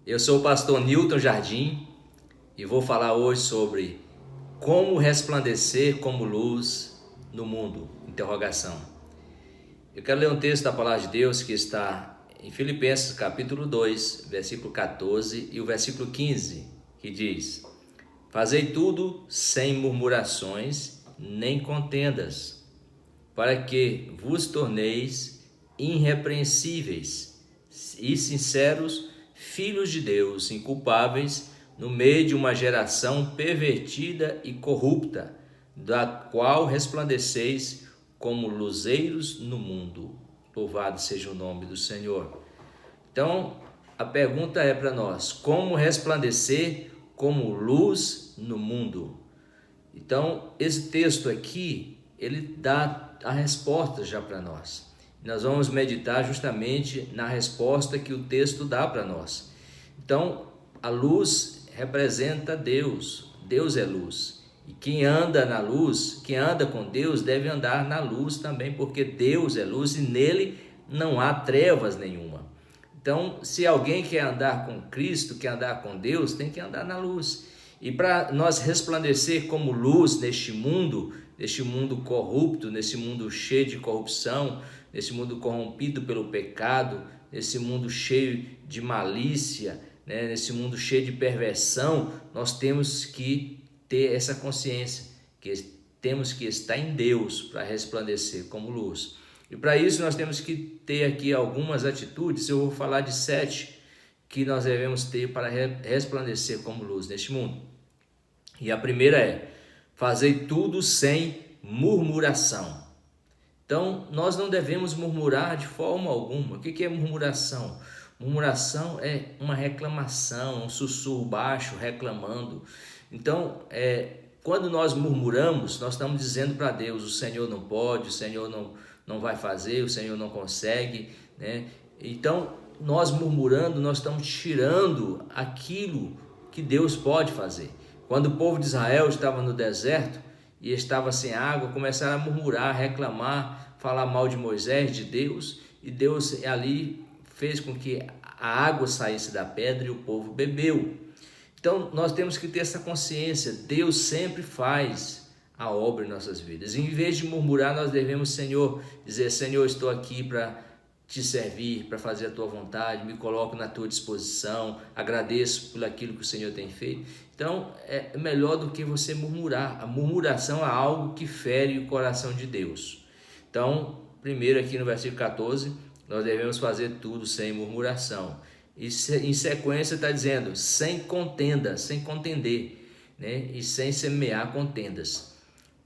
Eu sou o pastor Newton Jardim e vou falar hoje sobre como resplandecer como luz no mundo. Interrogação. Eu quero ler um texto da palavra de Deus que está em Filipenses capítulo 2, versículo 14 e o versículo 15, que diz: Fazei tudo sem murmurações nem contendas, para que vos torneis irrepreensíveis e sinceros, filhos de Deus, inculpáveis, no meio de uma geração pervertida e corrupta, da qual resplandeceis como luzeiros no mundo. Louvado seja o nome do Senhor. Então, a pergunta é para nós: como resplandecer como luz no mundo? Então, esse texto aqui, ele dá a resposta já para nós. Nós vamos meditar justamente na resposta que o texto dá para nós. Então, a luz representa Deus. Deus é luz. E quem anda na luz, quem anda com Deus, deve andar na luz também, porque Deus é luz e nele não há trevas nenhuma. Então, se alguém quer andar com Cristo, quer andar com Deus, tem que andar na luz. E para nós resplandecer como luz neste mundo corrupto, nesse mundo cheio de corrupção, nesse mundo corrompido pelo pecado, nesse mundo cheio de malícia, nesse mundo cheio de perversão, nós temos que ter essa consciência, que temos que estar em Deus para resplandecer como luz. E para isso nós temos que ter aqui algumas atitudes. Eu vou falar de 7 que nós devemos ter para resplandecer como luz neste mundo. E a primeira é: fazer tudo sem murmuração. Então, nós não devemos murmurar de forma alguma. O que é murmuração? Murmuração é uma reclamação, um sussurro baixo reclamando. Então, quando nós murmuramos, nós estamos dizendo para Deus: o Senhor não pode, o Senhor não vai fazer, o Senhor não consegue, né? Então, nós murmurando, nós estamos tirando aquilo que Deus pode fazer. Quando o povo de Israel estava no deserto e estava sem água, começaram a murmurar, reclamar, falar mal de Moisés, de Deus, e Deus ali fez com que a água saísse da pedra e o povo bebeu. Então nós temos que ter essa consciência: Deus sempre faz a obra em nossas vidas. Em vez de murmurar, nós devemos, dizer: Senhor, estou aqui para te servir, para fazer a tua vontade, me coloco na tua disposição, agradeço por aquilo que o Senhor tem feito. Então é melhor do que você murmurar. A murmuração é algo que fere o coração de Deus. Então, primeiro aqui no versículo 14, nós devemos fazer tudo sem murmuração. E em sequência está dizendo: sem contenda, sem contender, né? E sem semear contendas.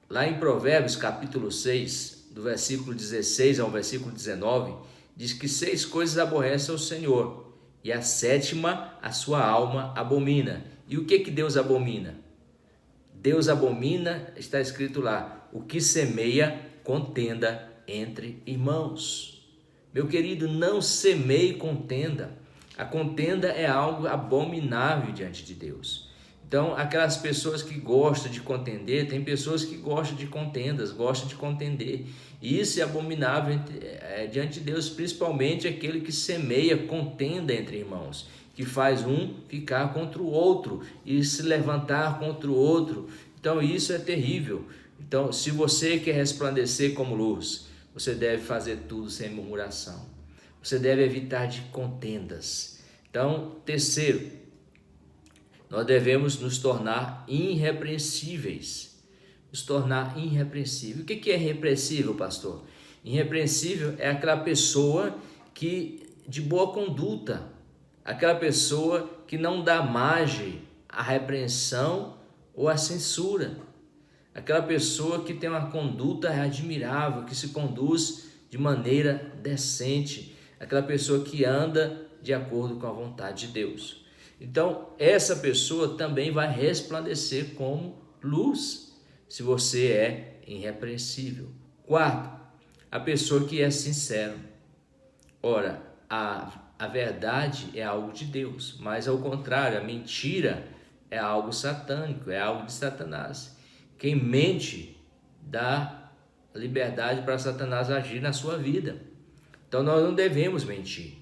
Lá em Provérbios capítulo 6, do versículo 16 ao versículo 19, diz que 6 coisas aborrece ao Senhor, e a 7ª a sua alma abomina. E o que Deus abomina? Deus abomina, está escrito lá, o que semeia contenda entre irmãos. Meu querido, não semeie contenda. A contenda é algo abominável diante de Deus. Então, aquelas pessoas que gostam de contender, tem pessoas que gostam de contendas, gostam de contender. E isso é abominável diante de Deus, principalmente aquele que semeia contenda entre irmãos, que faz um ficar contra o outro e se levantar contra o outro. Então, isso é terrível. Então, se você quer resplandecer como luz, você deve fazer tudo sem murmuração. Você deve evitar de contendas. Então, terceiro, nós devemos nos tornar irrepreensíveis. Nos tornar irrepreensíveis. O que é irrepreensível, pastor? Irrepreensível é aquela pessoa que de boa conduta, aquela pessoa que não dá margem à repreensão ou à censura, aquela pessoa que tem uma conduta admirável, que se conduz de maneira decente, aquela pessoa que anda de acordo com a vontade de Deus. Então, essa pessoa também vai resplandecer como luz, se você é irrepreensível. Quarto, a pessoa que é sincera. Ora, a verdade é algo de Deus, mas ao contrário, a mentira é algo satânico, é algo de Satanás. Quem mente dá liberdade para Satanás agir na sua vida. Então nós não devemos mentir.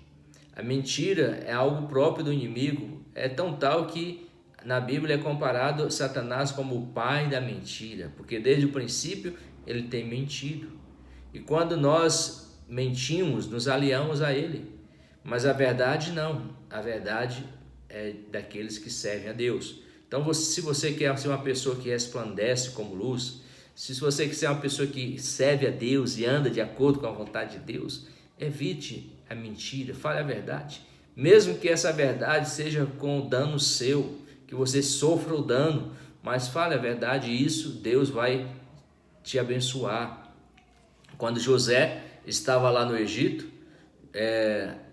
A mentira é algo próprio do inimigo, é tão tal que na Bíblia é comparado Satanás como o pai da mentira, porque desde o princípio ele tem mentido. E quando nós mentimos, nos aliamos a ele. Mas a verdade não, a verdade é daqueles que servem a Deus. Então, se você quer ser uma pessoa que resplandece como luz, se você quer ser uma pessoa que serve a Deus e anda de acordo com a vontade de Deus, evite a mentira, fale a verdade. Mesmo que essa verdade seja com dano seu, que você sofra o dano, mas fale a verdade e isso Deus vai te abençoar. Quando José estava lá no Egito,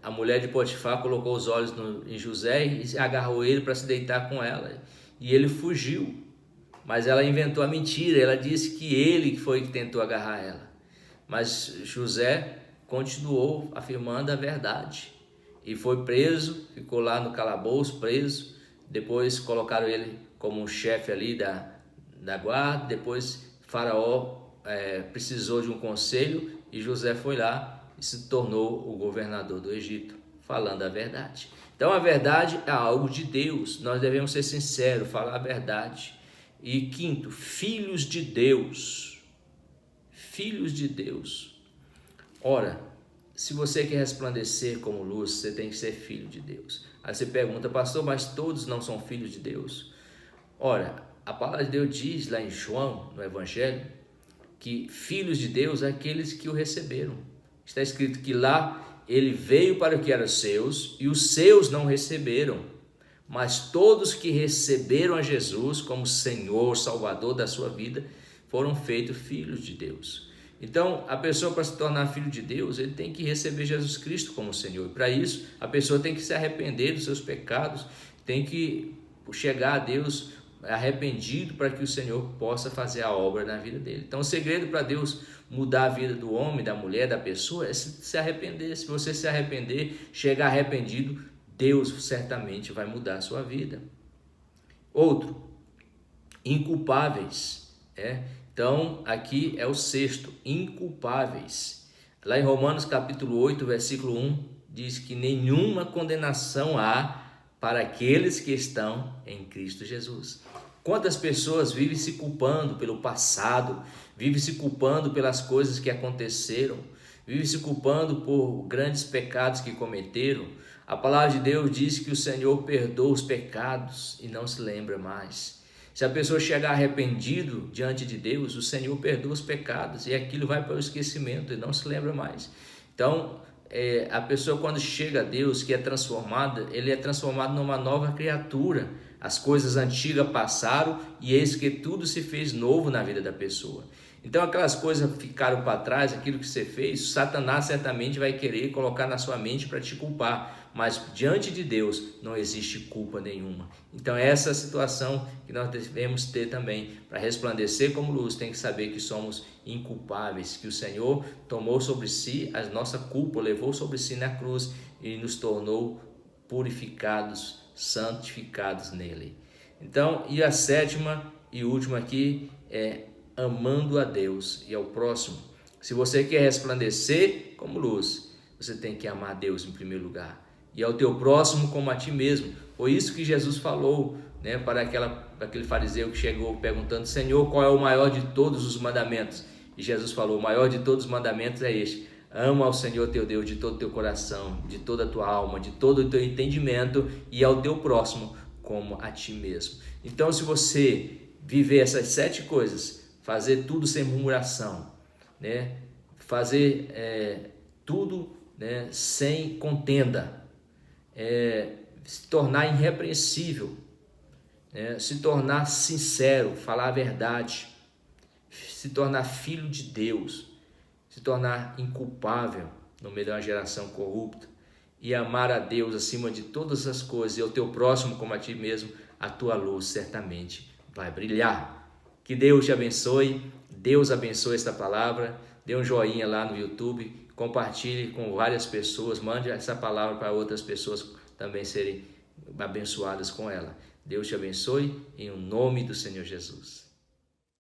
a mulher de Potifar colocou os olhos em José e agarrou ele para se deitar com ela. E ele fugiu, mas ela inventou a mentira, ela disse que ele foi que tentou agarrar ela. Mas José continuou afirmando a verdade e foi preso, ficou lá no calabouço preso. Depois colocaram ele como um chefe ali da guarda. Depois Faraó precisou de um conselho e José foi lá e se tornou o governador do Egito, falando a verdade. Então a verdade é algo de Deus, nós devemos ser sinceros, falar a verdade. E quinto, filhos de Deus. Filhos de Deus. Ora, se você quer resplandecer como luz, você tem que ser filho de Deus. Aí você pergunta, pastor, mas todos não são filhos de Deus? Ora, a palavra de Deus diz lá em João, no Evangelho, que filhos de Deus é aqueles que o receberam. Está escrito que lá ele veio para o que eram seus e os seus não receberam. Mas todos que receberam a Jesus como Senhor, Salvador da sua vida, foram feitos filhos de Deus. Então, a pessoa para se tornar filho de Deus, ele tem que receber Jesus Cristo como Senhor. E para isso, a pessoa tem que se arrepender dos seus pecados, tem que chegar a Deus arrependido para que o Senhor possa fazer a obra na vida dele. Então, o segredo para Deus mudar a vida do homem, da mulher, da pessoa, é se arrepender. Se você se arrepender, chegar arrependido, Deus certamente vai mudar a sua vida. Outro, inculpáveis. Então, aqui é o sexto, inculpáveis. Lá em Romanos capítulo 8, versículo 1, diz que nenhuma condenação há para aqueles que estão em Cristo Jesus. Quantas pessoas vivem se culpando pelo passado, vivem se culpando pelas coisas que aconteceram, vivem se culpando por grandes pecados que cometeram. A palavra de Deus diz que o Senhor perdoa os pecados e não se lembra mais. Se a pessoa chegar arrependido diante de Deus, o Senhor perdoa os pecados e aquilo vai para o esquecimento e não se lembra mais. Então, a pessoa quando chega a Deus, que é transformada, ele é transformado numa nova criatura. As coisas antigas passaram e eis que tudo se fez novo na vida da pessoa. Então aquelas coisas ficaram para trás, aquilo que você fez, Satanás certamente vai querer colocar na sua mente para te culpar, mas diante de Deus não existe culpa nenhuma. Então essa é a situação que nós devemos ter também, para resplandecer como luz, tem que saber que somos inculpáveis, que o Senhor tomou sobre si a nossa culpa, levou sobre si na cruz e nos tornou purificados, santificados nele. Então, e a sétima e última aqui é amando a Deus e ao próximo. Se você quer resplandecer como luz, você tem que amar a Deus em primeiro lugar e ao teu próximo como a ti mesmo. Foi isso que Jesus falou, para aquele fariseu que chegou perguntando: Senhor, qual é o maior de todos os mandamentos? E Jesus falou: o maior de todos os mandamentos é este: ama ao Senhor teu Deus de todo o teu coração, de toda a tua alma, de todo o teu entendimento, e ao teu próximo como a ti mesmo. Então, se você viver essas 7 coisas, fazer tudo sem murmuração, fazer tudo sem contenda, se tornar irrepreensível, se tornar sincero, falar a verdade, se tornar filho de Deus, se tornar inculpável no meio de uma geração corrupta e amar a Deus acima de todas as coisas e ao teu próximo como a ti mesmo, a tua luz certamente vai brilhar. Que Deus te abençoe, Deus abençoe esta palavra, dê um joinha lá no YouTube, compartilhe com várias pessoas, mande essa palavra para outras pessoas também serem abençoadas com ela. Deus te abençoe em nome do Senhor Jesus.